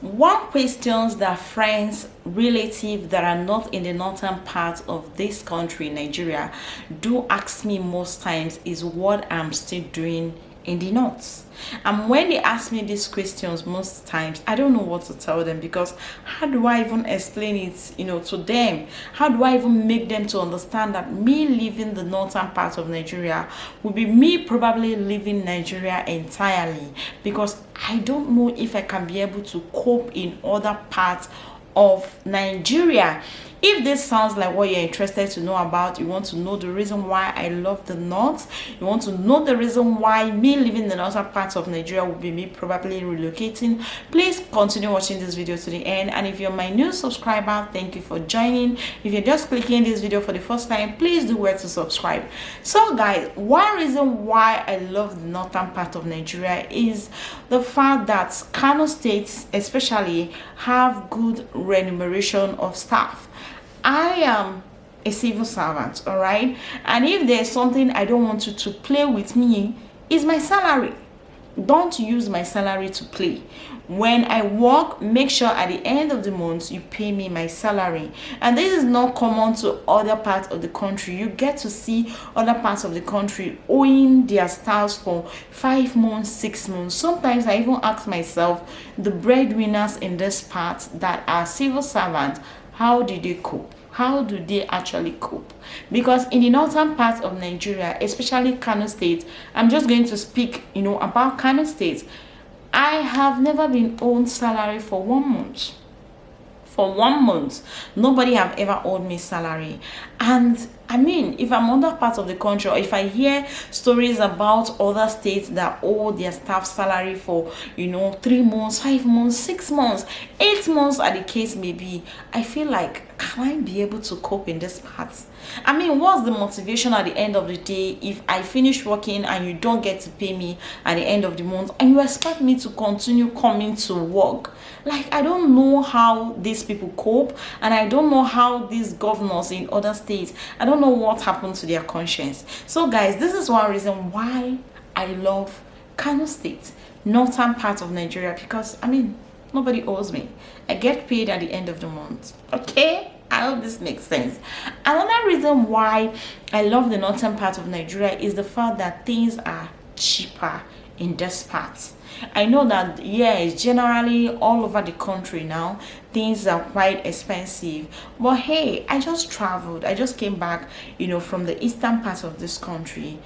One questions that friends, relatives that are not in the northern part of this country, Nigeria, do ask me most times is what I'm still doing in the north. And when they ask me these questions most times, I don't know what to tell them, because how do I even explain it, to them? How do I even make them to understand that me leaving the northern part of Nigeria will be me probably leaving Nigeria entirely, because I don't know if I can be able to cope in other parts of Nigeria. If this sounds like what you're interested to know about, you want to know the reason why I love the north, you want to know the reason why me living in the northern parts of Nigeria will be me probably relocating, please continue watching this video to the end. And if you're my new subscriber, thank you for joining. If you're just clicking this video for the first time, please do where to subscribe. So guys, one reason why I love the northern part of Nigeria is the fact that Kano State especially have good remuneration of staff. I am a civil servant, all right, and if there's something I don't want you to play with me, is my salary. Don't use my salary to play. When I work, make sure at the end of the month you pay me my salary. And this is not common to other parts of the country. You get to see other parts of the country owing their staffs for 5 months, 6 months. Sometimes I even ask myself, the breadwinners in this part that are civil servants, how did they cope? How do they actually cope? Because in the northern part of Nigeria, especially Kano State, I'm just going to speak, about Kano State. I have never been owed salary for 1 month. For 1 month, nobody have ever owed me salary. And I mean, if I'm on that part of the country, or if I hear stories about other states that owe their staff salary for 3 months, 5 months, 6 months, 8 months, as the case may be, I feel like, can I be able to cope in this part? I mean, what's the motivation at the end of the day if I finish working and you don't get to pay me at the end of the month, and you expect me to continue coming to work? Like, I don't know how these people cope, and I don't know how these governors in other states, I don't know what happened to their conscience. So guys, this is one reason why I love Kano State, northern part of Nigeria, because I mean, nobody owes me. I get paid at the end of the month. Okay, I hope this makes sense. Another reason why I love the northern part of Nigeria is the fact that things are cheaper in this part. I know that, yes, generally all over the country now things are quite expensive, but hey, I just traveled, I just came back from the eastern part of this country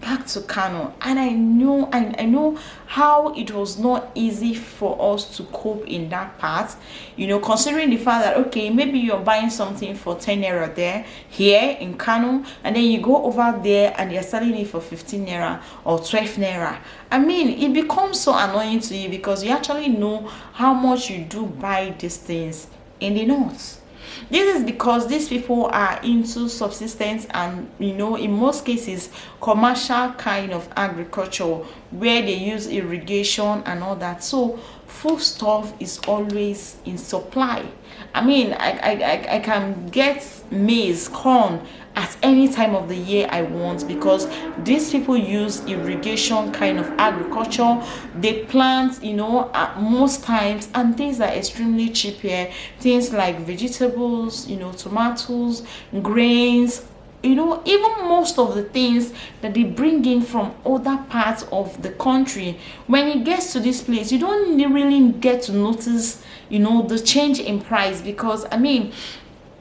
back to Kano, and I know how it was not easy for us to cope in that part, considering the fact that, okay, maybe you're buying something for 10 naira there here in Kano, and then you go over there and they're selling it for 15 naira or 12 naira. I mean, it becomes so annoying to you, because you actually know how much you do buy these things in the north. This is because these people are into subsistence and, in most cases, commercial kind of agriculture where they use irrigation and all that. So food stuff is always in supply. I mean, I can get maize, corn at any time of the year I want, because these people use irrigation kind of agriculture. They plant, at most times, and things are extremely cheap here. Things like vegetables, tomatoes, grains, even most of the things that they bring in from other parts of the country, when it gets to this place, you don't really get to notice, the change in price. Because I mean,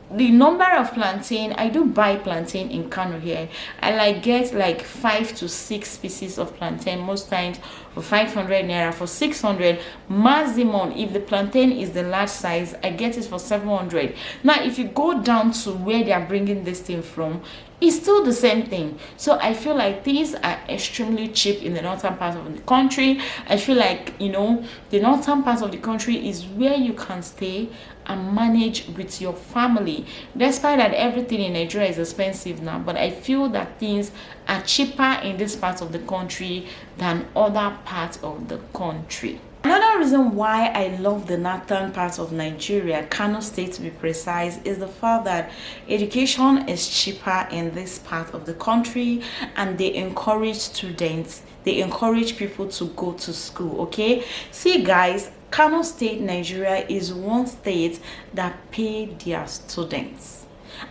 the number of plantain, I do buy plantain in Kano here. I get 5 to 6 pieces of plantain most times for 500 naira, for 600 maximum. If the plantain is the large size, I get it for 700. Now if you go down to where they are bringing this thing from, it's still the same thing. So I feel like things are extremely cheap in the northern part of the country. I feel like the northern part of the country is where you can stay and manage with your family, despite that everything in Nigeria is expensive now. But I feel that things are cheaper in this part of the country than other parts of the country. Another reason why I love the northern part of Nigeria, Kano State to be precise, is the fact that education is cheaper in this part of the country, and they encourage students, they encourage people to go to school. Okay, see guys, Kano State, Nigeria is one state that pay their students.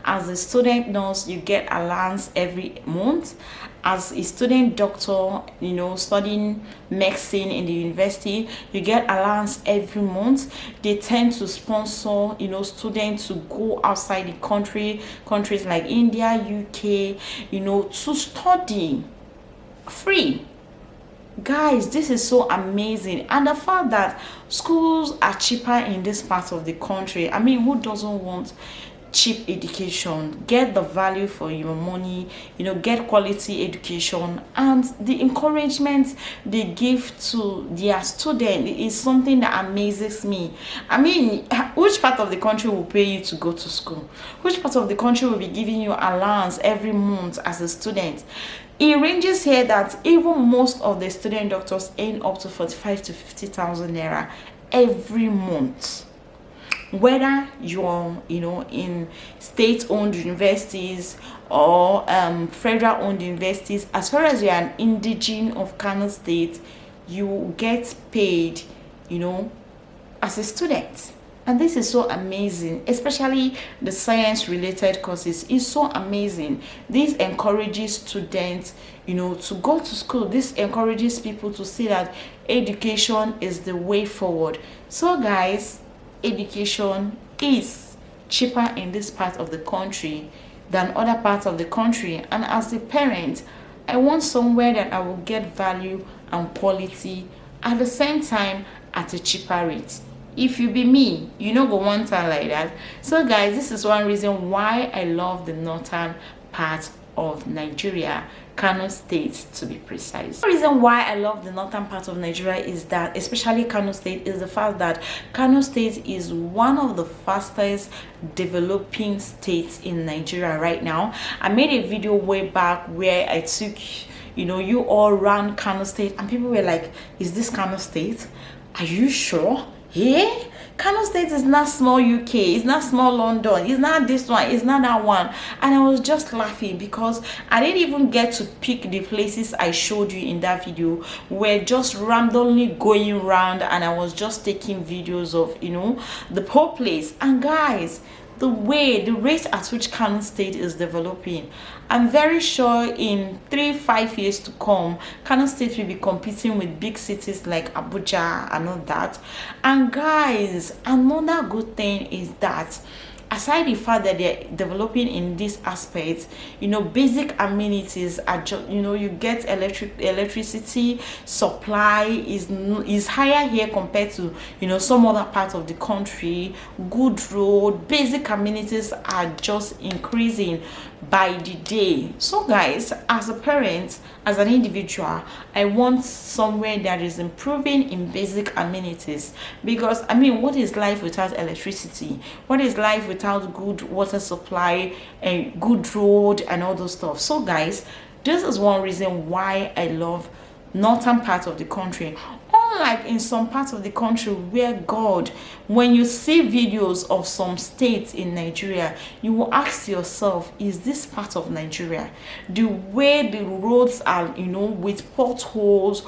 As a student nurse, you get allowance every month. As a student doctor, studying medicine in the university, you get allowance every month. They tend to sponsor, students to go outside the countries like India, UK, to study free. Guys, this is so amazing. And the fact that schools are cheaper in this part of the country, I mean, who doesn't want cheap education? Get the value for your money, get quality education, and the encouragement they give to their student is something that amazes me. I mean, which part of the country will pay you to go to school? Which part of the country will be giving you allowance every month as a student? It ranges here that even most of the student doctors earn up to 45 to 50,000 naira every month. Whether you're in state-owned universities or federal-owned universities, as far as you're an indigene of Kano State, you get paid as a student. And this is so amazing, especially the science related courses is so amazing. This encourages students to go to school. This encourages people to see that education is the way forward. So guys, education is cheaper in this part of the country than other parts of the country, and as a parent, I want somewhere that I will get value and quality at the same time at a cheaper rate. If you be me, go one time like that. So guys, this is one reason why I love the northern part of Nigeria, Kano State to be precise. The reason why I love the northern part of Nigeria is that, especially Kano State, is the fact that Kano State is one of the fastest developing states in Nigeria right now. I made a video way back where I took you all around Kano State, and people were like, is this Kano State? Are you sure? Yeah, Kano State is not small UK, it's not small London, it's not this one, it's not that one. And I was just laughing because I didn't even get to pick the places I showed you in that video. We're just randomly going around and I was just taking videos of the whole place. And guys, the rate at which Kano State is developing, I'm very sure in 3-5 years to come, Kano State will be competing with big cities like Abuja and all that. And guys, another good thing is that aside the fact that they're developing in this aspect, basic amenities are just, you get electricity supply is higher here compared to some other parts of the country. Good road, basic amenities are just increasing by the day. So guys, as a parent, as an individual, I want somewhere that is improving in basic amenities, because I mean, what is life without electricity? What is life without good water supply and good road and all those stuff? So guys, this is one reason why I love northern part of the country. Unlike in some parts of the country where, God, when you see videos of some states in Nigeria, you will ask yourself, is this part of Nigeria? The way the roads are, with potholes,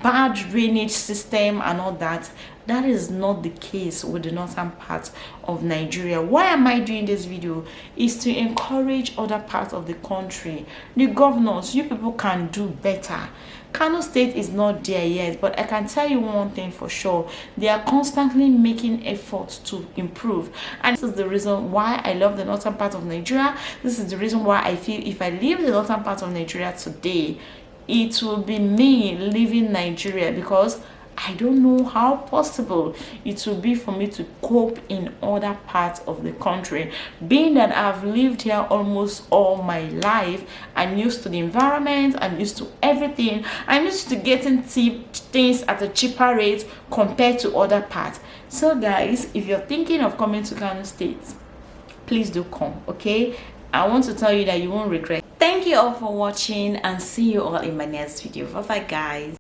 bad drainage system and all that, that is not the case with the northern part of Nigeria. Why am I doing this video? Is to encourage other parts of the country. The governors, you people can do better. Kano State is not there yet, but I can tell you one thing for sure. They are constantly making efforts to improve. And this is the reason why I love the northern part of Nigeria. This is the reason why I feel if I leave the northern part of Nigeria today, it will be me leaving Nigeria, because I don't know how possible it will be for me to cope in other parts of the country. Being that I've lived here almost all my life, I'm used to the environment, I'm used to everything. I'm used to getting things at a cheaper rate compared to other parts. So guys, if you're thinking of coming to Kano State, please do come, okay? I want to tell you that you won't regret. Thank you all for watching, and see you all in my next video. Bye bye guys.